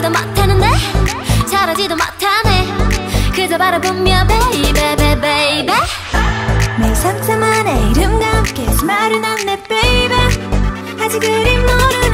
말도 못하는데 잘하지도 못하네. 그저 바라보며 baby baby baby. 매일 상상만의 이름과 함께 말은 안내 baby. 아직 그리 모르